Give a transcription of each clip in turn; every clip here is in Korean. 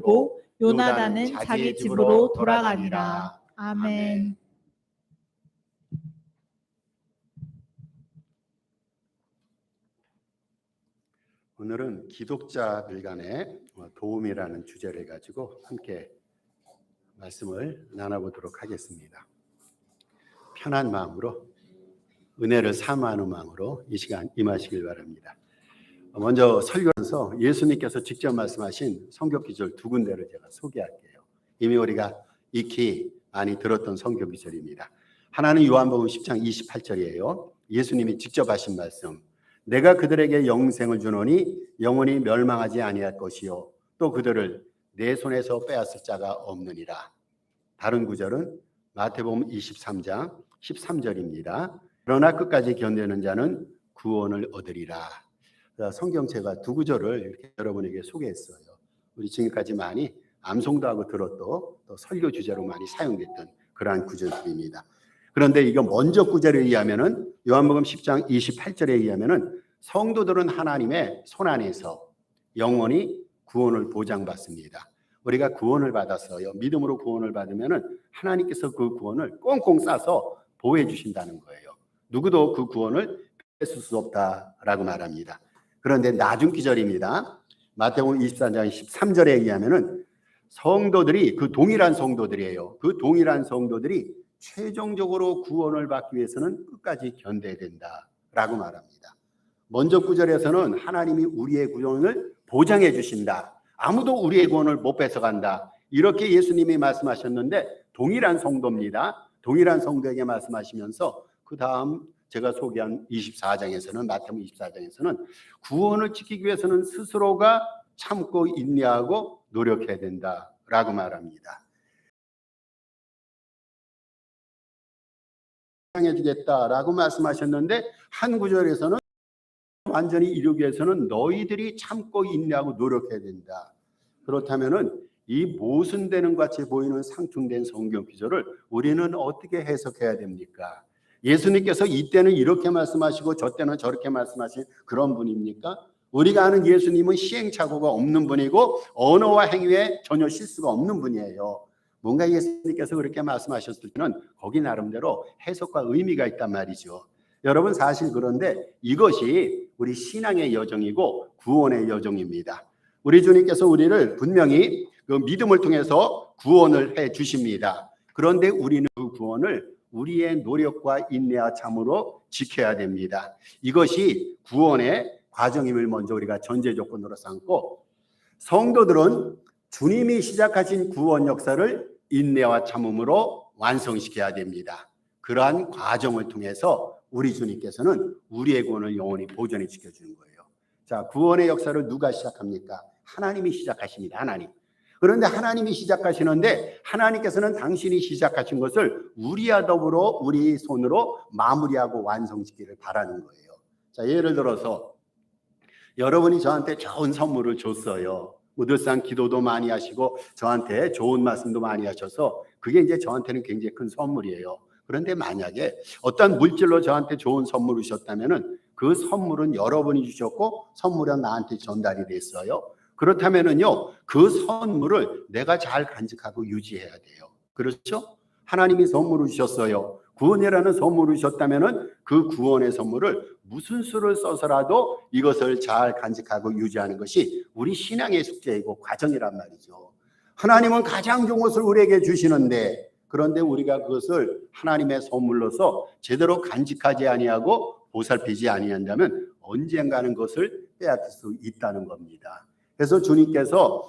고 요나단은 자기 집으로 돌아가니라. 아멘. 오늘은 기독자들 간의 도움이라는 주제를 가지고 함께 말씀을 나눠보도록 하겠습니다. 편한 마음으로, 은혜를 사모하는 마음으로 이 시간 임하시길 바랍니다. 먼저 설교하면서 예수님께서 직접 말씀하신 성경 기절 두 군데를 제가 소개할게요. 이미 우리가 익히 많이 들었던 성경 기절입니다. 하나는 요한복음 10장 28절이에요. 예수님이 직접 하신 말씀. 내가 그들에게 영생을 주노니 영원히 멸망하지 아니할 것이요 또 그들을 내 손에서 빼앗을 자가 없느니라. 다른 구절은 마태복음 23장 13절입니다. 그러나 끝까지 견디는 자는 구원을 얻으리라. 성경체가 두 구절을 이렇게 여러분에게 소개했어요. 우리 지금까지 많이 암송도 하고 들었던 또 설교 주제로 많이 사용됐던 그러한 구절들입니다. 그런데 이거 먼저 구절에 의하면은 요한복음 10장 28절에 의하면은 성도들은 하나님의 손 안에서 영원히 구원을 보장받습니다. 우리가 구원을 받았어요. 믿음으로 구원을 받으면은 하나님께서 그 구원을 꽁꽁 싸서 보호해 주신다는 거예요. 누구도 그 구원을 뺏을 수 없다라고 말합니다. 그런데 나중 기절입니다. 마태복음 24장 13절에 의하면은 성도들이, 그 동일한 성도들이에요. 그 동일한 성도들이 최종적으로 구원을 받기 위해서는 끝까지 견뎌야 된다라고 말합니다. 먼저 구절에서는 하나님이 우리의 구원을 보장해 주신다. 아무도 우리의 구원을 못 뺏어간다. 이렇게 예수님이 말씀하셨는데 동일한 성도입니다. 동일한 성도에게 말씀하시면서 그 다음 제가 소개한 24장에서는, 마태복음 24장에서는 구원을 지키기 위해서는 스스로가 참고 인내하고 노력해야 된다라고 말합니다. 해주겠다라고 말씀하셨는데 한 구절에서는 완전히 이루기 위해서는 너희들이 참고 인내하고 노력해야 된다. 그렇다면은 이 모순되는 것 같이 보이는 상충된 성경 구절을 우리는 어떻게 해석해야 됩니까? 예수님께서 이때는 이렇게 말씀하시고 저 때는 저렇게 말씀하신 그런 분입니까? 우리가 아는 예수님은 시행착오가 없는 분이고 언어와 행위에 전혀 실수가 없는 분이에요. 뭔가 예수님께서 그렇게 말씀하셨을 때는 거기 나름대로 해석과 의미가 있단 말이죠. 여러분, 사실 그런데 이것이 우리 신앙의 여정이고 구원의 여정입니다. 우리 주님께서 우리를 분명히 그 믿음을 통해서 구원을 해 주십니다. 그런데 우리는 그 구원을 우리의 노력과 인내와 참으로 지켜야 됩니다. 이것이 구원의 과정임을 먼저 우리가 전제 조건으로 삼고, 성도들은 주님이 시작하신 구원 역사를 인내와 참음으로 완성시켜야 됩니다. 그러한 과정을 통해서 우리 주님께서는 우리의 구원을 영원히 보존해 지켜주는 거예요. 자, 구원의 역사를 누가 시작합니까? 하나님이 시작하십니다. 하나님. 그런데 하나님이 시작하시는데 하나님께서는 당신이 시작하신 것을 우리와 더불어 우리 손으로 마무리하고 완성시키기를 바라는 거예요. 자, 예를 들어서 여러분이 저한테 좋은 선물을 줬어요. 늘상 기도도 많이 하시고 저한테 좋은 말씀도 많이 하셔서 그게 이제 저한테는 굉장히 큰 선물이에요. 그런데 만약에 어떤 물질로 저한테 좋은 선물을 주셨다면은 그 선물은 여러분이 주셨고 선물은 나한테 전달이 됐어요. 그렇다면은요, 그 선물을 내가 잘 간직하고 유지해야 돼요. 그렇죠? 하나님이 선물을 주셨어요. 구원이라는 선물을 주셨다면은 그 구원의 선물을 무슨 수를 써서라도 이것을 잘 간직하고 유지하는 것이 우리 신앙의 숙제이고 과정이란 말이죠. 하나님은 가장 좋은 것을 우리에게 주시는데, 그런데 우리가 그것을 하나님의 선물로서 제대로 간직하지 아니하고 보살피지 아니한다면 언젠가는 것을 빼앗을 수 있다는 겁니다. 그래서 주님께서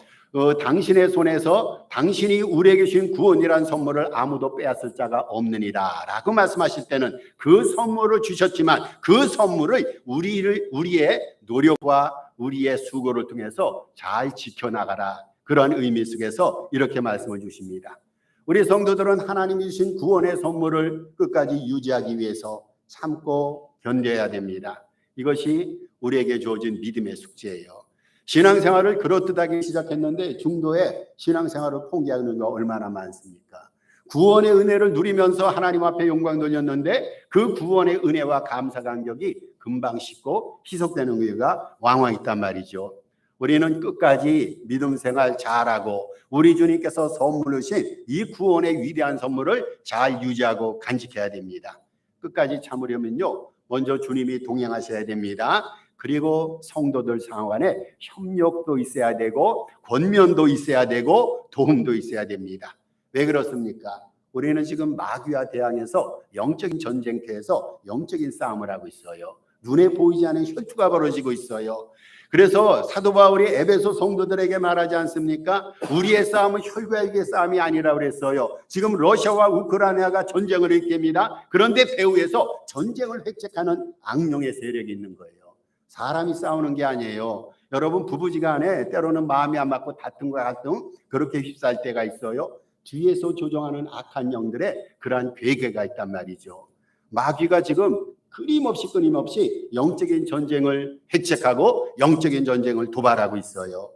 당신의 손에서 당신이 우리에게 주신 구원이라는 선물을 아무도 빼앗을 자가 없느니라 라고 말씀하실 때는 그 선물을 주셨지만 그 선물을 우리의 노력과 우리의 수고를 통해서 잘 지켜나가라, 그런 의미 속에서 이렇게 말씀을 주십니다. 우리 성도들은 하나님이 주신 구원의 선물을 끝까지 유지하기 위해서 참고 견뎌야 됩니다. 이것이 우리에게 주어진 믿음의 숙제예요. 신앙생활을 그렇듯하게 시작했는데 중도에 신앙생활을 포기하는 거 얼마나 많습니까? 구원의 은혜를 누리면서 하나님 앞에 영광 돌렸는데 그 구원의 은혜와 감사 감격이 금방 식고 희석되는 경우가 왕왕 있단 말이죠. 우리는 끝까지 믿음 생활 잘하고 우리 주님께서 선물로 주신 이 구원의 위대한 선물을 잘 유지하고 간직해야 됩니다. 끝까지 참으려면요, 먼저 주님이 동행하셔야 됩니다. 그리고 성도들 상황에 협력도 있어야 되고 권면도 있어야 되고 도움도 있어야 됩니다. 왜 그렇습니까? 우리는 지금 마귀와 대항해서 영적인 전쟁터에서 영적인 싸움을 하고 있어요. 눈에 보이지 않는 혈투가 벌어지고 있어요. 그래서 사도 바울이 에베소 성도들에게 말하지 않습니까? 우리의 싸움은 혈과 육의 싸움이 아니라고 그랬어요. 지금 러시아와 우크라이나가 전쟁을 일으킵니다. 그런데 배후에서 전쟁을 획책하는 악령의 세력이 있는 거예요. 사람이 싸우는 게 아니에요. 여러분, 부부지간에 때로는 마음이 안 맞고 다툼과 갈등 그렇게 휩싸일 때가 있어요. 뒤에서 조종하는 악한 영들의 그러한 괴계가 있단 말이죠. 마귀가 지금 끊임없이 영적인 전쟁을 획책하고 영적인 전쟁을 도발하고 있어요.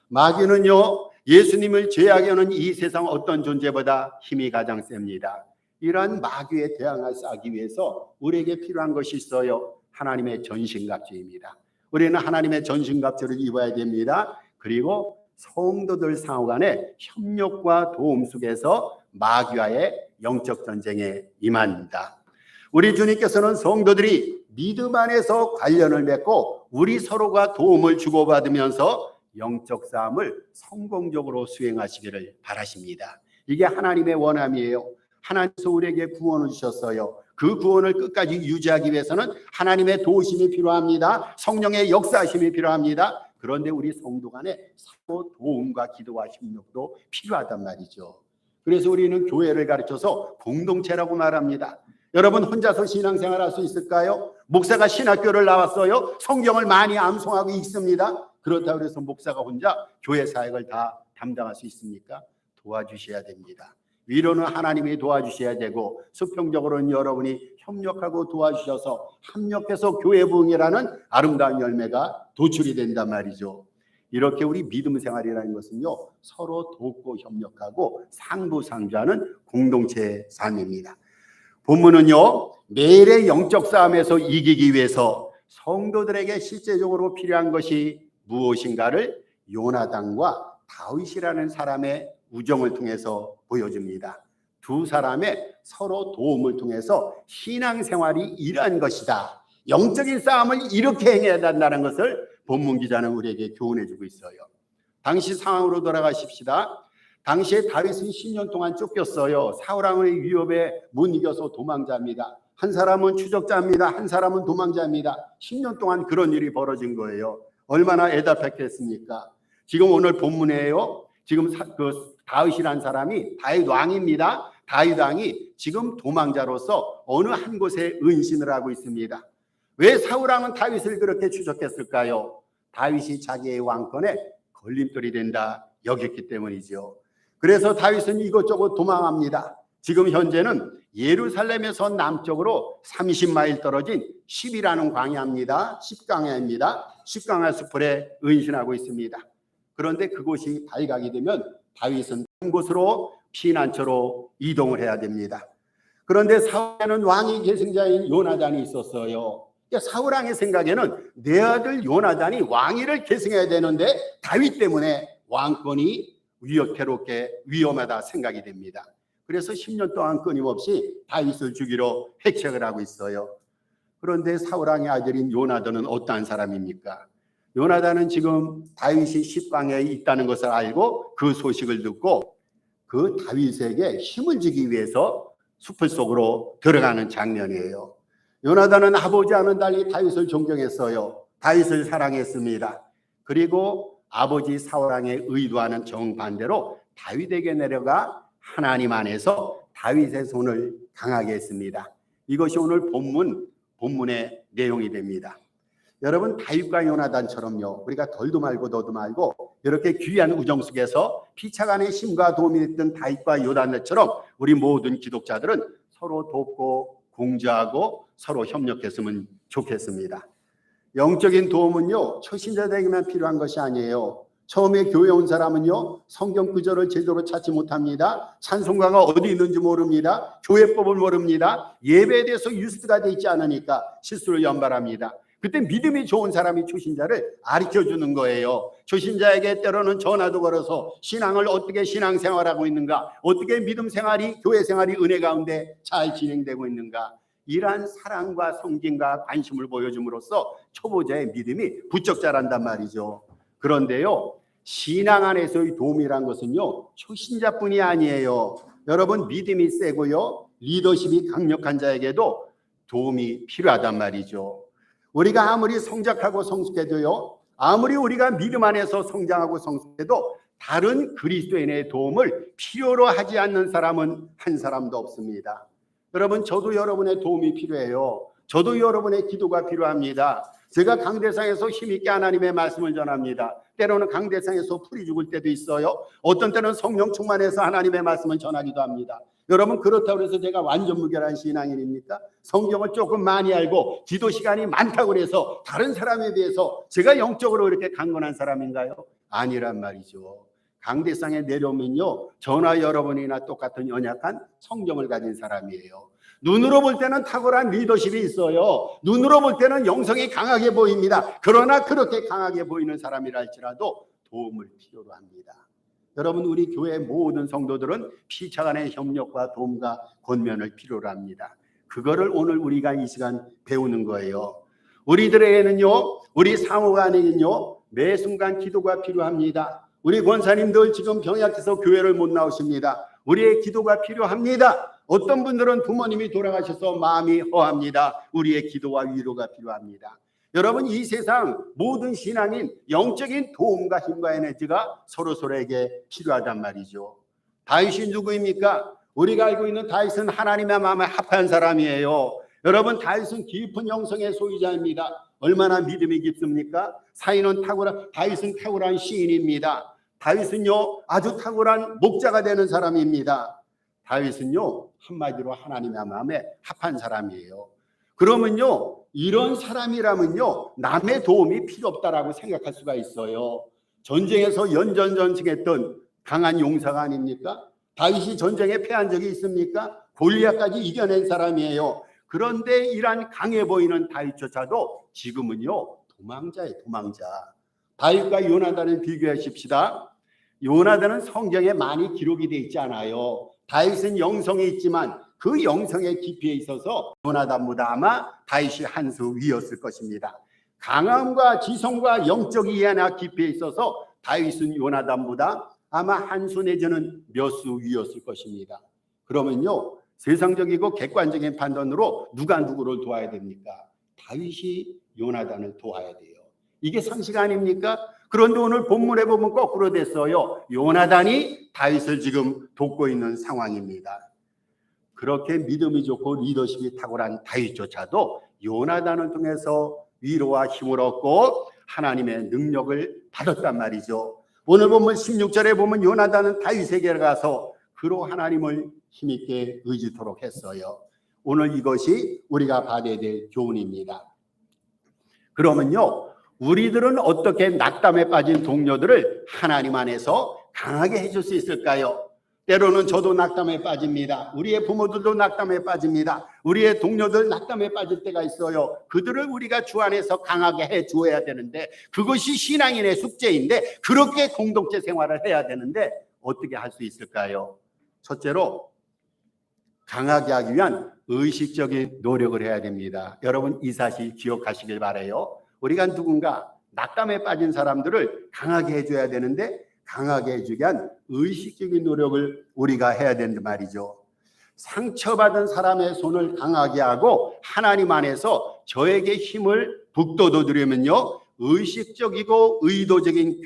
마귀는요, 예수님을 제약하는 이 세상 어떤 존재보다 힘이 가장 셉니다. 이러한 마귀에 대항하기 위해서 우리에게 필요한 것이 있어요. 하나님의 전신갑주입니다. 우리는 하나님의 전신갑주를 입어야 됩니다. 그리고 성도들 상호 간의 협력과 도움 속에서 마귀와의 영적 전쟁에 임합니다. 우리 주님께서는 성도들이 믿음 안에서 관련을 맺고 우리 서로가 도움을 주고받으면서 영적 싸움을 성공적으로 수행하시기를 바라십니다. 이게 하나님의 원함이에요. 하나님께서 우리에게 구원을 주셨어요. 그 구원을 끝까지 유지하기 위해서는 하나님의 도우심이 필요합니다. 성령의 역사하심이 필요합니다. 그런데 우리 성도 간에 서로 도움과 기도와 협력도 필요하단 말이죠. 그래서 우리는 교회를 가르쳐서 공동체라고 말합니다. 여러분, 혼자서 신앙생활 할 수 있을까요? 목사가 신학교를 나왔어요. 성경을 많이 암송하고 있습니다. 그렇다고 해서 목사가 혼자 교회 사역을 다 담당할 수 있습니까? 도와주셔야 됩니다. 위로는 하나님이 도와주셔야 되고 수평적으로는 여러분이 협력하고 도와주셔서 합력해서 교회 부흥이라는 아름다운 열매가 도출이 된단 말이죠. 이렇게 우리 믿음 생활이라는 것은요, 서로 돕고 협력하고 상부상조하는 공동체의 삶입니다. 본문은요, 매일의 영적 싸움에서 이기기 위해서 성도들에게 실제적으로 필요한 것이 무엇인가를 요나단과 다윗이라는 사람의 우정을 통해서 보여줍니다. 두 사람의 서로 도움을 통해서 신앙생활이 이러한 것이다. 영적인 싸움을 이렇게 행해야 한다는 것을 본문 기자는 우리에게 교훈해주고 있어요. 당시 상황으로 돌아가십시다. 당시에 다윗은 10년 동안 쫓겼어요. 사울왕의 위협에 못 이겨서 도망자입니다. 한 사람은 추적자입니다. 한 사람은 도망자입니다. 10년 동안 그런 일이 벌어진 거예요. 얼마나 애답했겠습니까? 지금 오늘 본문에요, 지금 그 다윗이라는 사람이 다윗 왕입니다. 다윗 왕이 지금 도망자로서 어느 한 곳에 은신을 하고 있습니다. 왜 사울왕은 다윗을 그렇게 추적했을까요? 다윗이 자기의 왕권에 걸림돌이 된다 여겼기 때문이죠. 그래서 다윗은 이것저것 도망합니다. 지금 현재는 예루살렘에서 남쪽으로 30마일 떨어진 10이라는 광야입니다. 10광야입니다. 10광야 수풀에 은신하고 있습니다. 그런데 그곳이 발각이 되면 다윗은 한 곳으로 피난처로 이동을 해야 됩니다. 그런데 사울에는 왕이 계승자인 요나단이 있었어요. 사울왕의 생각에는 내 아들 요나단이 왕위를 계승해야 되는데 다윗 때문에 왕권이 위협스럽게 위험하다 생각이 됩니다. 그래서 10년 동안 끊임없이 다윗을 죽이러 획책을 하고 있어요. 그런데 사울왕의 아들인 요나단은 어떠한 사람입니까? 요나단은 지금 다윗이 십광야에 있다는 것을 알고 그 소식을 듣고 그 다윗에게 힘을 주기 위해서 숲을 속으로 들어가는 장면이에요. 요나단은 아버지와는 달리 다윗을 존경했어요. 다윗을 사랑했습니다. 그리고 아버지 사울왕의 의도와는 정반대로 다윗에게 내려가 하나님 안에서 다윗의 손을 강하게 했습니다. 이것이 오늘 본문의 내용이 됩니다. 여러분, 다윗과 요나단처럼요, 우리가 덜도 말고 너도 말고 이렇게 귀한 우정 속에서 피차간의 힘과 도움이 됐던 다윗과 요나단처럼 우리 모든 기독자들은 서로 돕고 공조하고 서로 협력했으면 좋겠습니다. 영적인 도움은요, 초신자들에게만 필요한 것이 아니에요. 처음에 교회 온 사람은요, 성경 구절을 제대로 찾지 못합니다. 찬송가가 어디 있는지 모릅니다. 교회법을 모릅니다. 예배에 대해서 유스트가 되어 있지 않으니까 실수를 연발합니다. 그때 믿음이 좋은 사람이 초신자를 가르쳐주는 거예요. 초신자에게 때로는 전화도 걸어서 신앙을 어떻게 신앙생활하고 있는가, 어떻게 믿음 생활이, 교회 생활이 은혜 가운데 잘 진행되고 있는가, 이러한 사랑과 성진과 관심을 보여줌으로써 초보자의 믿음이 부쩍 자란단 말이죠. 그런데요, 신앙 안에서의 도움이란 것은요, 초신자뿐이 아니에요. 여러분, 믿음이 세고요, 리더십이 강력한 자에게도 도움이 필요하단 말이죠. 우리가 아무리 성장하고 성숙해도요, 아무리 우리가 믿음 안에서 성장하고 성숙해도 다른 그리스도인의 도움을 필요로 하지 않는 사람은 한 사람도 없습니다. 여러분, 저도 여러분의 도움이 필요해요. 저도 여러분의 기도가 필요합니다. 제가 강대상에서 힘있게 하나님의 말씀을 전합니다. 때로는 강대상에서 풀이 죽을 때도 있어요. 어떤 때는 성령 충만해서 하나님의 말씀을 전하기도 합니다. 여러분, 그렇다고 해서 제가 완전 무결한 신앙인입니까? 성경을 조금 많이 알고 기도 시간이 많다고 해서 다른 사람에 비해서 제가 영적으로 이렇게 강건한 사람인가요? 아니란 말이죠. 강대상에 내려오면요, 저나 여러분이나 똑같은 연약한 성경을 가진 사람이에요. 눈으로 볼 때는 탁월한 리더십이 있어요. 눈으로 볼 때는 영성이 강하게 보입니다. 그러나 그렇게 강하게 보이는 사람이라 할지라도 도움을 필요로 합니다. 여러분, 우리 교회 모든 성도들은 피차 간의 협력과 도움과 권면을 필요로 합니다. 그거를 오늘 우리가 이 시간 배우는 거예요. 우리들에게는요, 우리 상호간에는요, 매 순간 기도가 필요합니다. 우리 권사님들 지금 병약해서 교회를 못 나오십니다. 우리의 기도가 필요합니다. 어떤 분들은 부모님이 돌아가셔서 마음이 허합니다. 우리의 기도와 위로가 필요합니다. 여러분, 이 세상 모든 신앙인 영적인 도움과 힘과 에너지가 서로서로에게 필요하단 말이죠. 다윗이 누구입니까? 우리가 알고 있는 다윗은 하나님의 마음에 합한 사람이에요. 여러분, 다윗은 깊은 영성의 소유자입니다. 얼마나 믿음이 깊습니까? 다윗은 탁월한 시인입니다. 다윗은요, 아주 탁월한 목자가 되는 사람입니다. 다윗은요, 한마디로 하나님의 마음에 합한 사람이에요. 그러면요, 이런 사람이라면요, 남의 도움이 필요 없다라고 생각할 수가 있어요. 전쟁에서 연전전승했던 강한 용사가 아닙니까? 다윗이 전쟁에 패한 적이 있습니까? 골리앗까지 이겨낸 사람이에요. 그런데 이러한 강해 보이는 다윗조차도 지금은요, 도망자예요, 도망자. 다윗과 요나단을 비교하십시다. 요나단은 성경에 많이 기록이 되어 있지 않아요. 다윗은 영성이 있지만 그 영성의 깊이에 있어서 요나단보다 아마 다윗이 한 수 위였을 것입니다. 강함과 지성과 영적 이해나 깊이에 있어서 다윗은 요나단보다 아마 한 수 내지는 몇 수 위였을 것입니다. 그러면요, 세상적이고 객관적인 판단으로 누가 누구를 도와야 됩니까? 다윗이 요나단을 도와야 돼요. 이게 상식 아닙니까? 그런데 오늘 본문에 보면 거꾸로 됐어요. 요나단이 다윗을 지금 돕고 있는 상황입니다. 그렇게 믿음이 좋고 리더십이 탁월한 다윗조차도 요나단을 통해서 위로와 힘을 얻고 하나님의 능력을 받았단 말이죠. 오늘 본문 16절에 보면 요나단은 다윗에게 가서 그로 하나님을 힘있게 의지토록 했어요. 오늘 이것이 우리가 받아야 될 교훈입니다. 그러면요, 우리들은 어떻게 낙담에 빠진 동료들을 하나님 안에서 강하게 해줄 수 있을까요? 때로는 저도 낙담에 빠집니다. 우리의 부모들도 낙담에 빠집니다. 우리의 동료들 낙담에 빠질 때가 있어요. 그들을 우리가 주 안에서 강하게 해주어야 되는데, 그것이 신앙인의 숙제인데, 그렇게 공동체 생활을 해야 되는데 어떻게 할 수 있을까요? 첫째로, 강하게 하기 위한 의식적인 노력을 해야 됩니다. 여러분, 이 사실 기억하시길 바라요. 우리가 누군가 낙담에 빠진 사람들을 강하게 해줘야 되는데, 강하게 해주기 위한 의식적인 노력을 우리가 해야 된단 말이죠. 상처받은 사람의 손을 강하게 하고 하나님 안에서 저에게 힘을 북돋워드리면요, 의식적이고 의도적인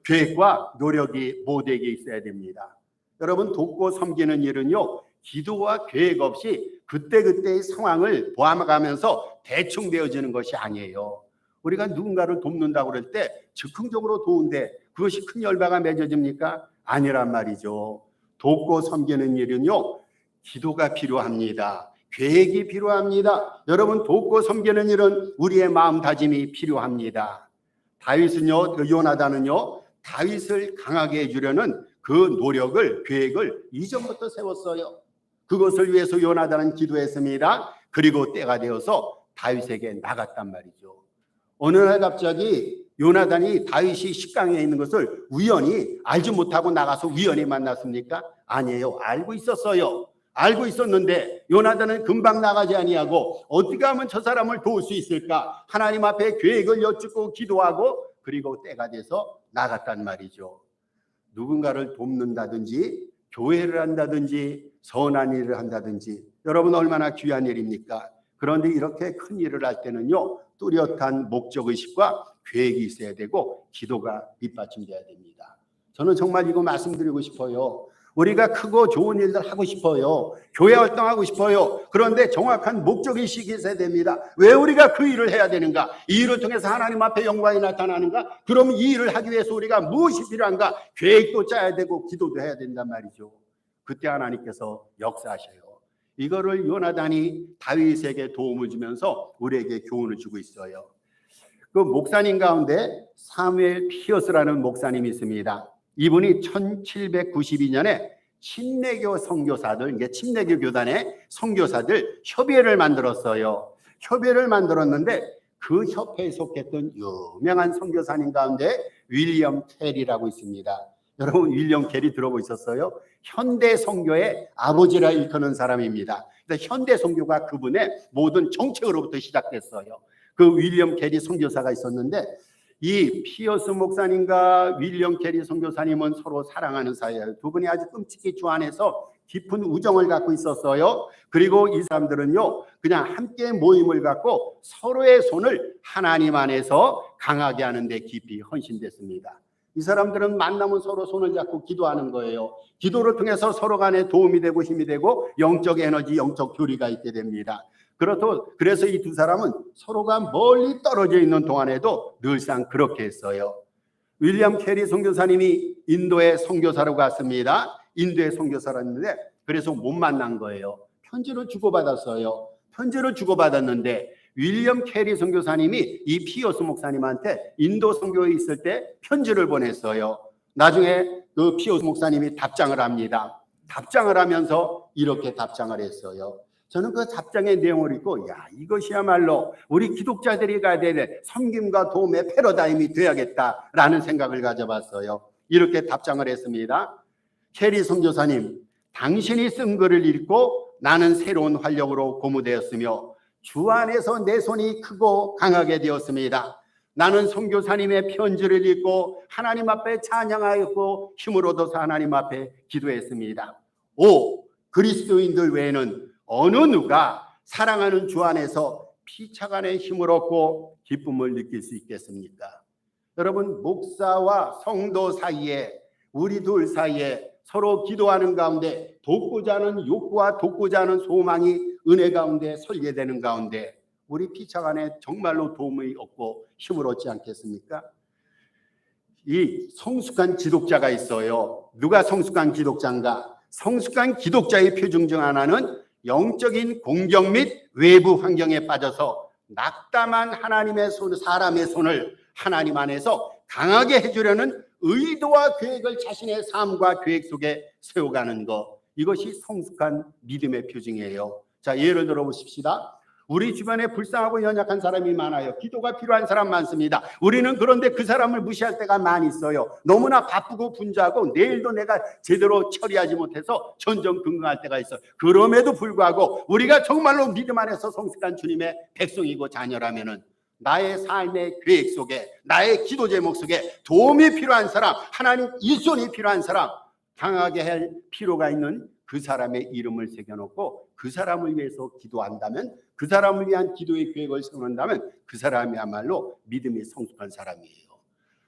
계획과 노력이 모두에게 있어야 됩니다. 여러분, 돕고 섬기는 일은요, 기도와 계획 없이 그때그때의 상황을 보아가면서 대충 되어지는 것이 아니에요. 우리가 누군가를 돕는다고 그럴 때 즉흥적으로 도운데 그것이 큰 열매가 맺어집니까? 아니란 말이죠. 돕고 섬기는 일은요, 기도가 필요합니다. 계획이 필요합니다. 여러분, 돕고 섬기는 일은 우리의 마음다짐이 필요합니다. 다윗은요, 요나단은요, 다윗을 강하게 해주려는 그 노력을, 계획을 이전부터 세웠어요. 그것을 위해서 요나단은 기도했습니다. 그리고 때가 되어서 다윗에게 나갔단 말이죠. 어느 날 갑자기 요나단이 다윗이 식강에 있는 것을 우연히 알지 못하고 나가서 우연히 만났습니까? 아니에요. 알고 있었어요. 알고 있었는데 요나단은 금방 나가지 아니하고 어떻게 하면 저 사람을 도울 수 있을까? 하나님 앞에 계획을 여쭙고 기도하고 그리고 때가 돼서 나갔단 말이죠. 누군가를 돕는다든지 교회를 한다든지 선한 일을 한다든지 여러분 얼마나 귀한 일입니까? 그런데 이렇게 큰 일을 할 때는요, 뚜렷한 목적의식과 계획이 있어야 되고 기도가 뒷받침돼야 됩니다. 저는 정말 이거 말씀드리고 싶어요. 우리가 크고 좋은 일들 하고 싶어요. 교회 활동하고 싶어요. 그런데 정확한 목적의식이 있어야 됩니다. 왜 우리가 그 일을 해야 되는가? 이 일을 통해서 하나님 앞에 영광이 나타나는가? 그럼 이 일을 하기 위해서 우리가 무엇이 필요한가? 계획도 짜야 되고 기도도 해야 된단 말이죠. 그때 하나님께서 역사하셔요. 이거를 요나단이 다윗에게 도움을 주면서 우리에게 교훈을 주고 있어요. 그 목사님 가운데 사무엘 피어스라는 목사님이 있습니다. 이분이 1792년에 침례교 선교사들, 이게 침례교 교단의 선교사들 협의회를 만들었어요. 협의회를 만들었는데 그 협회에 속했던 유명한 선교사님 가운데 윌리엄 캐리라고 있습니다. 여러분 윌리엄 캐리 들어보셨어요? 현대 선교의 아버지라 일컫는 사람입니다. 현대 선교가 그분의 모든 정책으로부터 시작됐어요. 그 윌리엄 캐리 선교사가 있었는데 이 피어스 목사님과 윌리엄 캐리 선교사님은 서로 사랑하는 사이예요. 두 분이 아주 끔찍히 주 안에서 깊은 우정을 갖고 있었어요. 그리고 이 사람들은요, 그냥 함께 모임을 갖고 서로의 손을 하나님 안에서 강하게 하는 데 깊이 헌신됐습니다. 이 사람들은 만나면 서로 손을 잡고 기도하는 거예요. 기도를 통해서 서로 간에 도움이 되고 힘이 되고 영적 에너지, 영적 교리가 있게 됩니다. 그래서 이 두 사람은 서로가 멀리 떨어져 있는 동안에도 늘상 그렇게 했어요. 윌리엄 캐리 선교사님이 인도에 선교사로 갔습니다. 인도에 선교사였는데 그래서 못 만난 거예요. 편지를 주고받았어요. 편지를 주고받았는데 윌리엄 캐리 선교사님이 이 피어스 목사님한테 인도 선교에 있을 때 편지를 보냈어요. 나중에 그 피어스 목사님이 답장을 합니다. 답장을 하면서 이렇게 답장을 했어요. 저는 그 답장의 내용을 읽고 이것이야말로 우리 기독자들이 가야 될 섬김과 도움의 패러다임이 되어야겠다라는 생각을 가져봤어요. 이렇게 답장을 했습니다. 캐리 선교사님, 당신이 쓴 글을 읽고 나는 새로운 활력으로 고무되었으며 주 안에서 내 손이 크고 강하게 되었습니다. 나는 선교사님의 편지를 읽고 하나님 앞에 찬양하였고 힘을 얻어서 하나님 앞에 기도했습니다. 그리스도인들 외에는 어느 누가 사랑하는 주 안에서 피차간의 힘을 얻고 기쁨을 느낄 수 있겠습니까? 여러분, 목사와 성도 사이에 우리 둘 사이에 서로 기도하는 가운데 돕고자 하는 욕구와 돕고자 하는 소망이 은혜 가운데 설계되는 가운데 우리 피차간에 정말로 도움을 얻고 힘을 얻지 않겠습니까? 이 성숙한 기독자가 있어요. 누가 성숙한 기독자인가? 성숙한 기독자의 표징 중 하나는 영적인 공경 및 외부 환경에 빠져서 낙담한 하나님의 손, 사람의 손을 하나님 안에서 강하게 해주려는 의도와 계획을 자신의 삶과 계획 속에 세워가는 것, 이것이 성숙한 믿음의 표징이에요. 자, 예를 들어 보십시다. 우리 주변에 불쌍하고 연약한 사람이 많아요. 기도가 필요한 사람 많습니다. 우리는 그런데 그 사람을 무시할 때가 많이 있어요. 너무나 바쁘고 분주하고 내일도 내가 제대로 처리하지 못해서 전전긍긍할 때가 있어요. 그럼에도 불구하고 우리가 정말로 믿음 안에서 성숙한 주님의 백성이고 자녀라면은 나의 삶의 계획 속에, 나의 기도 제목 속에 도움이 필요한 사람, 하나님 일손이 필요한 사람, 강하게 할 필요가 있는 그 사람의 이름을 새겨놓고 그 사람을 위해서 기도한다면, 그 사람을 위한 기도의 계획을 세운다면 그 사람이야말로 믿음이 성숙한 사람이에요.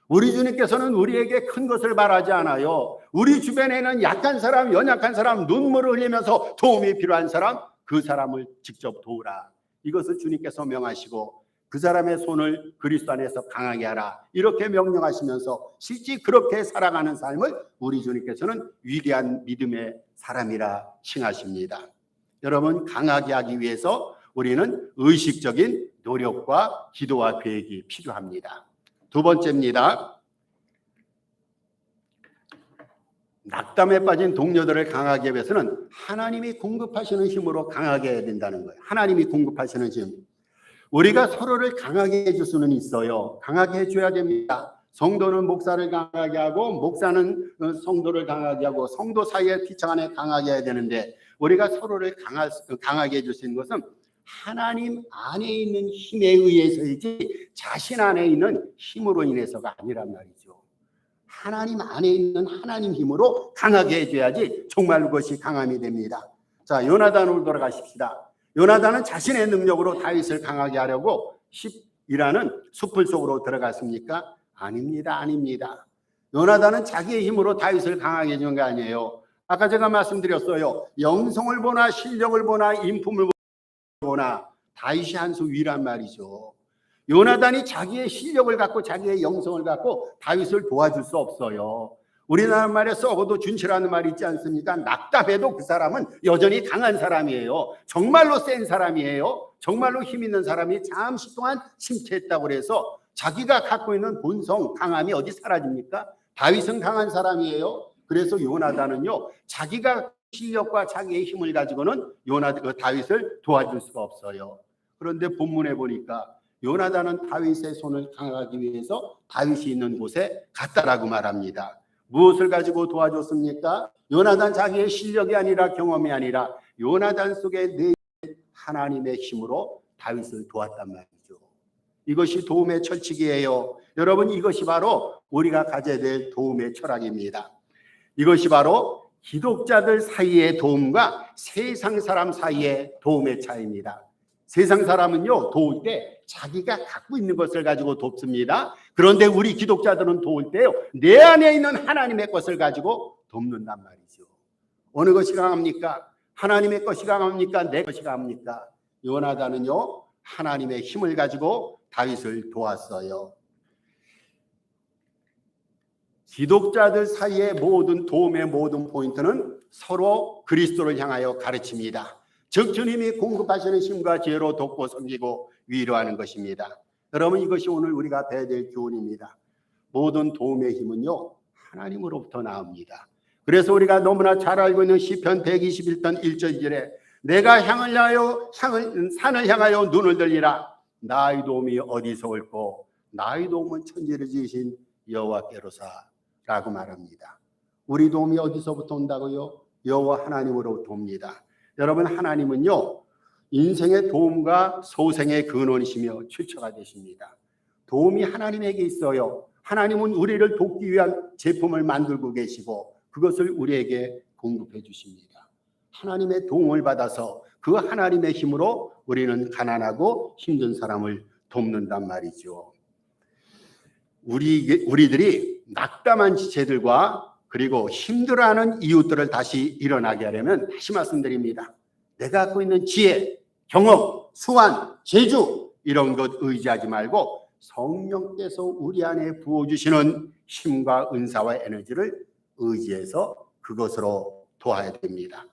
우리 주님께서는 우리에게 큰 것을 바라지 않아요. 우리 주변에는 약한 사람, 연약한 사람, 눈물을 흘리면서 도움이 필요한 사람, 그 사람을 직접 도우라. 이것을 주님께서 명하시고 그 사람의 손을 그리스도 안에서 강하게 하라, 이렇게 명령하시면서 실제 그렇게 살아가는 삶을 우리 주님께서는 위대한 믿음의 사람이라 칭하십니다. 여러분, 강하게 하기 위해서 우리는 의식적인 노력과 기도와 계획이 필요합니다. 두 번째입니다. 낙담에 빠진 동료들을 강하게 하기 위해서는 하나님이 공급하시는 힘으로 강하게 해야 된다는 거예요. 하나님이 공급하시는 힘. 우리가 서로를 강하게 해줄 수는 있어요. 강하게 해줘야 됩니다. 성도는 목사를 강하게 하고 목사는 성도를 강하게 하고 성도 사이의 피청 안에 강하게 해야 되는데 우리가 서로를 강하게 해줄 수 있는 것은 하나님 안에 있는 힘에 의해서이지 자신 안에 있는 힘으로 인해서가 아니란 말이죠. 하나님 안에 있는 하나님 힘으로 강하게 해줘야지 정말 그것이 강함이 됩니다. 자, 요나단으로 돌아가십시다. 요나단은 자신의 능력으로 다윗을 강하게 하려고 10이라는 숲을 속으로 들어갔습니까? 아닙니다. 아닙니다. 요나단은 자기의 힘으로 다윗을 강하게 해준 게 아니에요. 아까 제가 말씀드렸어요. 영성을 보나 실력을 보나 인품을 보나 다윗이 한 수 위란 말이죠. 요나단이 자기의 실력을 갖고 자기의 영성을 갖고 다윗을 도와줄 수 없어요. 우리나라 말에 썩어도 준치라는 말이 있지 않습니까? 낙담해도 그 사람은 여전히 강한 사람이에요. 정말로 센 사람이에요. 정말로 힘 있는 사람이 잠시 동안 침체했다고 해서 자기가 갖고 있는 본성, 강함이 어디 사라집니까? 다윗은 강한 사람이에요. 그래서 요나단은요, 자기가 실력과 자기의 힘을 가지고는 다윗을 도와줄 수가 없어요. 그런데 본문에 보니까 요나단은 다윗의 손을 강하기 위해서 다윗이 있는 곳에 갔다라고 말합니다. 무엇을 가지고 도와줬습니까? 요나단 자기의 실력이 아니라 경험이 아니라 요나단 속에 내 하나님의 힘으로 다윗을 도왔단 말이죠. 이것이 도움의 철칙이에요. 여러분, 이것이 바로 우리가 가져야 될 도움의 철학입니다. 이것이 바로 기독자들 사이의 도움과 세상 사람 사이의 도움의 차이입니다. 세상 사람은요, 도울 때 자기가 갖고 있는 것을 가지고 돕습니다. 그런데 우리 기독자들은 도울 때요, 내 안에 있는 하나님의 것을 가지고 돕는단 말이죠. 어느 것이 강합니까? 하나님의 것이 강합니까? 내 것이 강합니까? 요나단은요, 하나님의 힘을 가지고 다윗을 도왔어요. 기독자들 사이의 모든 도움의 모든 포인트는 서로 그리스도를 향하여 가르칩니다. 즉 주님이 공급하시는 힘과 지혜로 돕고 섬기고 위로하는 것입니다. 여러분, 이것이 오늘 우리가 배워야 될 교훈입니다. 모든 도움의 힘은요, 하나님으로부터 나옵니다. 그래서 우리가 너무나 잘 알고 있는 시편 121편 1절 2절에 내가 산을 향하여 눈을 들리라. 나의 도움이 어디서 올꼬? 나의 도움은 천지를 지으신 여호와께로사 라고 말합니다. 우리 도움이 어디서부터 온다고요? 여호와 하나님으로부터 옵니다. 여러분, 하나님은요, 인생의 도움과 소생의 근원이시며 출처가 되십니다. 도움이 하나님에게 있어요. 하나님은 우리를 돕기 위한 제품을 만들고 계시고 그것을 우리에게 공급해 주십니다. 하나님의 도움을 받아서 그 하나님의 힘으로 우리는 가난하고 힘든 사람을 돕는단 말이죠. 우리들이 낙담한 지체들과 그리고 힘들어하는 이웃들을 다시 일어나게 하려면 다시 말씀드립니다. 내가 갖고 있는 지혜, 경험, 수완, 재주 이런 것 의지하지 말고 성령께서 우리 안에 부어주시는 힘과 은사와 에너지를 의지해서 그것으로 도와야 됩니다.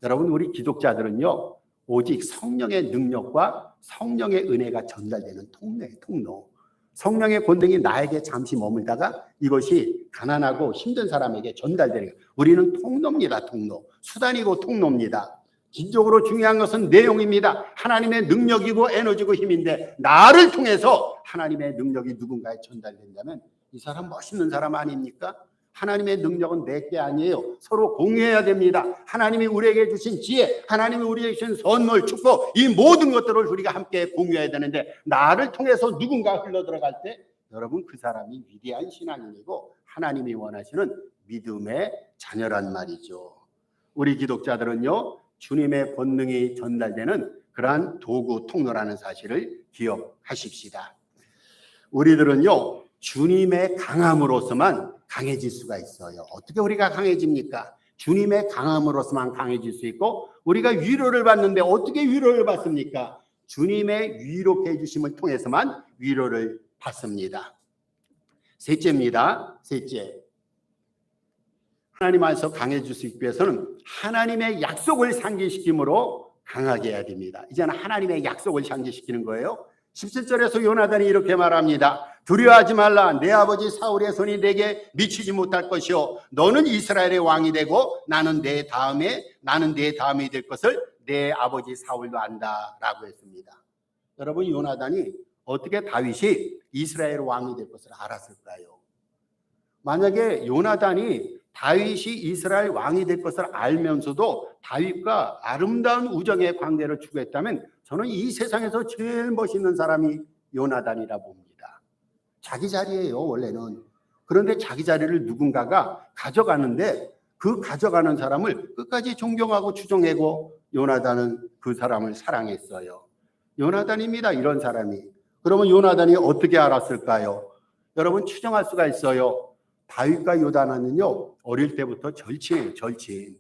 여러분, 우리 기독자들은요, 오직 성령의 능력과 성령의 은혜가 전달되는 통로예요. 통로. 성령의 권능이 나에게 잠시 머물다가 이것이 가난하고 힘든 사람에게 전달되는 거예요. 우리는 통로입니다. 통로. 수단이고 통로입니다. 진정으로 중요한 것은 내용입니다. 하나님의 능력이고 에너지고 힘인데 나를 통해서 하나님의 능력이 누군가에 전달된다면 이 사람 멋있는 사람 아닙니까? 하나님의 능력은 내게 아니에요. 서로 공유해야 됩니다. 하나님이 우리에게 주신 지혜, 하나님이 우리에게 주신 선물, 축복, 이 모든 것들을 우리가 함께 공유해야 되는데 나를 통해서 누군가 흘러들어갈 때 여러분, 그 사람이 위대한 신앙인이고 하나님이 원하시는 믿음의 자녀란 말이죠. 우리 기독자들은요, 주님의 권능이 전달되는 그러한 도구 통로라는 사실을 기억하십시다. 우리들은요, 주님의 강함으로서만 강해질 수가 있어요. 어떻게 우리가 강해집니까? 주님의 강함으로서만 강해질 수 있고 우리가 위로를 받는데 어떻게 위로를 받습니까? 주님의 위로해 주심을 통해서만 위로를 받습니다. 셋째입니다. 셋째. 하나님 안에서 강해질 수 있기 위해서는 하나님의 약속을 상기시킴으로 강하게 해야 됩니다. 이제는 하나님의 약속을 상기시키는 거예요. 17절에서 요나단이 이렇게 말합니다. 두려워하지 말라. 내 아버지 사울의 손이 내게 미치지 못할 것이요 너는 이스라엘의 왕이 되고 나는 내 다음이 될 것을 내 아버지 사울도 안다라고 했습니다. 여러분, 요나단이 어떻게 다윗이 이스라엘 왕이 될 것을 알았을까요? 만약에 요나단이 다윗이 이스라엘 왕이 될 것을 알면서도 다윗과 아름다운 우정의 관계를 추구했다면 저는 이 세상에서 제일 멋있는 사람이 요나단이라 봅니다. 자기 자리예요, 원래는. 그런데 자기 자리를 누군가가 가져가는데 그 가져가는 사람을 끝까지 존경하고 추종하고 요나단은 그 사람을 사랑했어요. 요나단입니다, 이런 사람이. 그러면 요나단이 어떻게 알았을까요? 여러분, 추정할 수가 있어요. 다윗과 요나단은요, 어릴 때부터 절친이에요, 절친.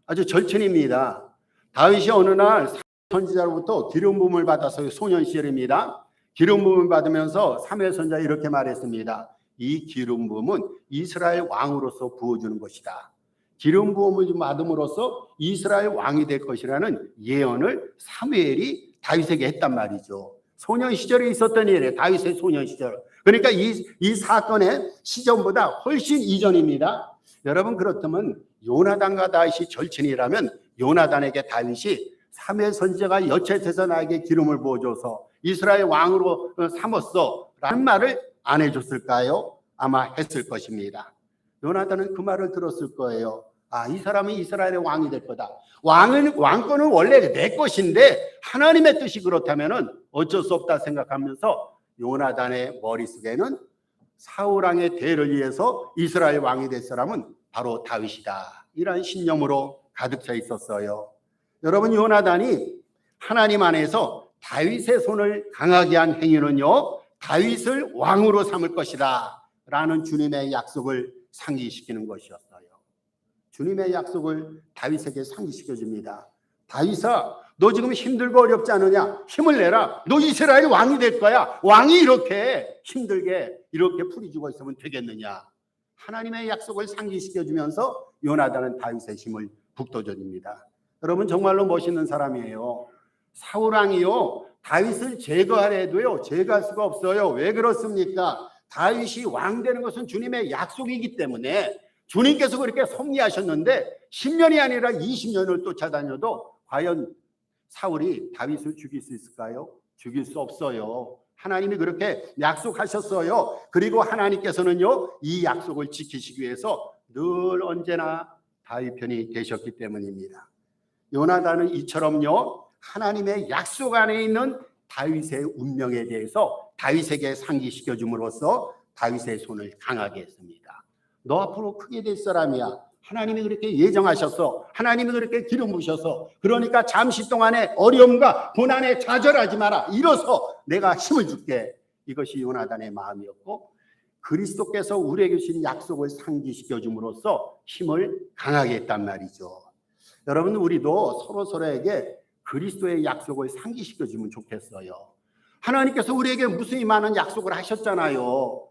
아주 절친입니다. 다윗이 어느 날 선지자로부터 기름 부음을 받았어요. 소년 시절입니다. 기름 부음을 받으면서 사무엘 선지자가 이렇게 말했습니다. 이 기름 부음은 이스라엘 왕으로서 부어주는 것이다. 기름 부음을 받음으로써 이스라엘 왕이 될 것이라는 예언을 사무엘이 다윗에게 했단 말이죠. 소년 시절에 있었던 일이에요. 다윗의 소년 시절. 그러니까 이 사건의 시점보다 훨씬 이전입니다. 여러분, 그렇다면 요나단과 다윗이 절친이라면 요나단에게 다윗이 사무엘 선지자가 여쳇해서 나에게 기름을 부어줘서 이스라엘 왕으로 삼았어 라는 말을 안 해줬을까요? 아마 했을 것입니다. 요나단은 그 말을 들었을 거예요. 아, 이 사람은 이스라엘의 왕이 될 거다. 왕권은 원래 내 것인데 하나님의 뜻이 그렇다면 어쩔 수 없다 생각하면서 요나단의 머릿속에는 사울왕의 대를 위해서 이스라엘 왕이 될 사람은 바로 다윗이다, 이런 신념으로 가득 차 있었어요. 여러분, 요나단이 하나님 안에서 다윗의 손을 강하게 한 행위는요, 다윗을 왕으로 삼을 것이다 라는 주님의 약속을 상기시키는 것이었어요. 주님의 약속을 다윗에게 상기시켜 줍니다. 다윗아, 너 지금 힘들고 어렵지 않으냐? 힘을 내라. 너 이스라엘 왕이 될 거야. 왕이 이렇게 힘들게 이렇게 풀이 죽어 있으면 되겠느냐? 하나님의 약속을 상기시켜 주면서 요나단은 다윗의 힘을 북돋워 줍니다. 여러분, 정말로 멋있는 사람이에요. 사울 왕이요, 다윗을 제거하려 해도요, 제거할 수가 없어요. 왜 그렇습니까? 다윗이 왕 되는 것은 주님의 약속이기 때문에 주님께서 그렇게 섭리하셨는데 10년이 아니라 20년을 쫓아다녀도 과연 사울이 다윗을 죽일 수 있을까요? 죽일 수 없어요. 하나님이 그렇게 약속하셨어요. 그리고 하나님께서는요, 이 약속을 지키시기 위해서 늘 언제나 다윗 편이 되셨기 때문입니다. 요나단은 이처럼요, 하나님의 약속 안에 있는 다윗의 운명에 대해서 다윗에게 상기시켜 줌으로써 다윗의 손을 강하게 했습니다. 너 앞으로 크게 될 사람이야. 하나님이 그렇게 예정하셔서, 하나님이 그렇게 기름 부으셔서, 그러니까 잠시 동안의 어려움과 고난에 좌절하지 마라. 일어서 내가 힘을 줄게. 이것이 요나단의 마음이었고, 그리스도께서 우리에게 주신 약속을 상기시켜 줌으로써 힘을 강하게 했단 말이죠. 여러분, 우리도 서로에게 그리스도의 약속을 상기시켜 주면 좋겠어요. 하나님께서 우리에게 무수히 많은 약속을 하셨잖아요.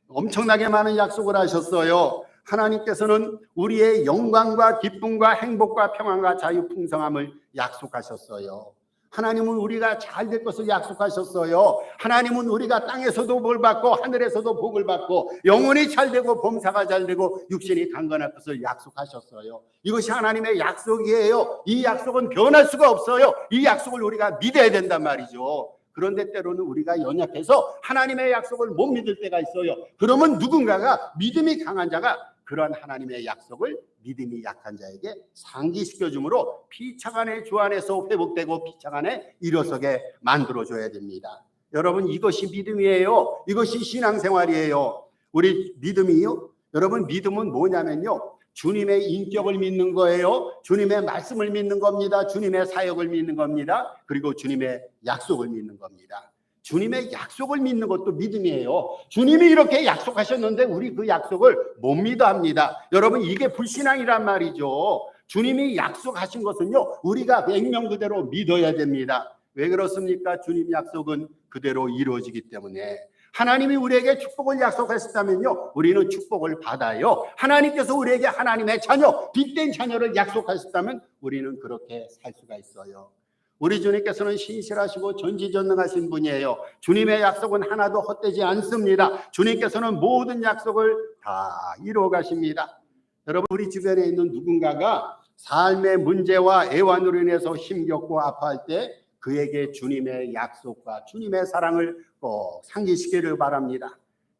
엄청나게 많은 약속을 하셨어요. 하나님께서는 우리의 영광과 기쁨과 행복과 평안과 자유 풍성함을 약속하셨어요. 하나님은 우리가 잘 될 것을 약속하셨어요. 하나님은 우리가 땅에서도 복 받고 하늘에서도 복을 받고 영혼이 잘 되고 범사가 잘 되고 육신이 강건할 것을 약속하셨어요. 이것이 하나님의 약속이에요. 이 약속은 변할 수가 없어요. 이 약속을 우리가 믿어야 된단 말이죠. 그런데 때로는 우리가 연약해서 하나님의 약속을 못 믿을 때가 있어요. 그러면 누군가가 믿음이 강한 자가 그런 하나님의 약속을 믿음이 약한 자에게 상기시켜 주므로 피차간의 주 안에서 회복되고 피차간에 일어서게 만들어줘야 됩니다. 여러분, 이것이 믿음이에요. 이것이 신앙생활이에요. 우리 믿음이요, 여러분, 믿음은 뭐냐면요, 주님의 인격을 믿는 거예요. 주님의 말씀을 믿는 겁니다. 주님의 사역을 믿는 겁니다. 그리고 주님의 약속을 믿는 겁니다. 주님의 약속을 믿는 것도 믿음이에요. 주님이 이렇게 약속하셨는데 우리 그 약속을 못 믿어 합니다. 여러분, 이게 불신앙이란 말이죠. 주님이 약속하신 것은요, 우리가 명령 그대로 믿어야 됩니다. 왜 그렇습니까? 주님 약속은 그대로 이루어지기 때문에. 하나님이 우리에게 축복을 약속하셨다면요, 우리는 축복을 받아요. 하나님께서 우리에게 하나님의 자녀, 빛된 자녀를 약속하셨다면 우리는 그렇게 살 수가 있어요. 우리 주님께서는 신실하시고 전지전능하신 분이에요. 주님의 약속은 하나도 헛되지 않습니다. 주님께서는 모든 약속을 다 이루어 가십니다. 여러분, 우리 주변에 있는 누군가가 삶의 문제와 애환으로 인해서 힘겹고 아파할 때 그에게 주님의 약속과 주님의 사랑을 꼭 상기시키기를 바랍니다.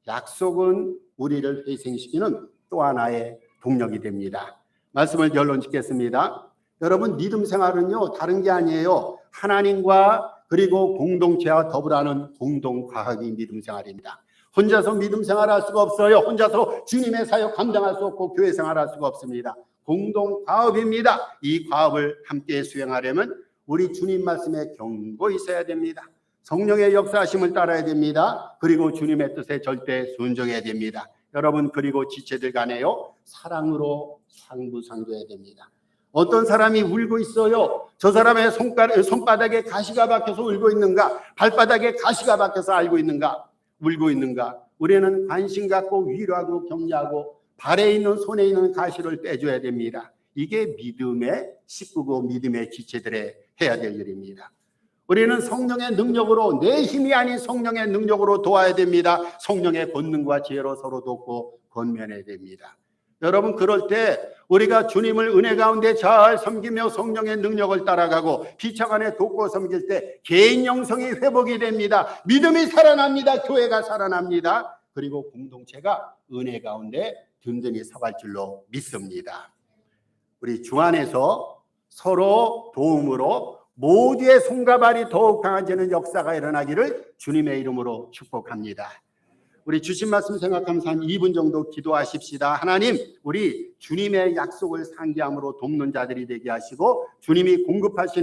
약속은 우리를 회생시키는 또 하나의 동력이 됩니다. 말씀을 결론 짓겠습니다. 여러분, 믿음 생활은요, 다른 게 아니에요. 하나님과 그리고 공동체와 더불어하는 공동과학이 믿음 생활입니다. 혼자서 믿음 생활할 수가 없어요. 혼자서 주님의 사역 감당할 수 없고 교회 생활할 수가 없습니다. 공동과업입니다. 이 과업을 함께 수행하려면 우리 주님 말씀에 경고 있어야 됩니다. 성령의 역사하심을 따라야 됩니다. 그리고 주님의 뜻에 절대 순종해야 됩니다. 여러분, 그리고 지체들 간에요, 사랑으로 상부상조해야 됩니다. 어떤 사람이 울고 있어요. 저 사람의 손바닥에 가시가 박혀서 울고 있는가? 발바닥에 가시가 박혀서 울고 있는가? 우리는 관심 갖고 위로하고 격려하고 발에 있는 손에 있는 가시를 떼줘야 됩니다. 이게 믿음의 식구고 믿음의 지체들의 해야 될 일입니다. 우리는 성령의 능력으로, 내 힘이 아닌 성령의 능력으로 도와야 됩니다. 성령의 권능과 지혜로 서로 돕고 권면해야 됩니다. 여러분, 그럴 때 우리가 주님을 은혜 가운데 잘 섬기며 성령의 능력을 따라가고 비차간에 돕고 섬길 때 개인 영성이 회복이 됩니다. 믿음이 살아납니다. 교회가 살아납니다. 그리고 공동체가 은혜 가운데 든든히 서갈 줄로 믿습니다. 우리 주 안에서 서로 도움으로 모두의 손과 발이 더욱 강해지는 역사가 일어나기를 주님의 이름으로 축복합니다. 우리 주신 말씀 생각하면서 한 2분 정도 기도하십시다. 하나님, 우리 주님의 약속을 상기함으로 돕는 자들이 되게 하시고 주님이 공급하시는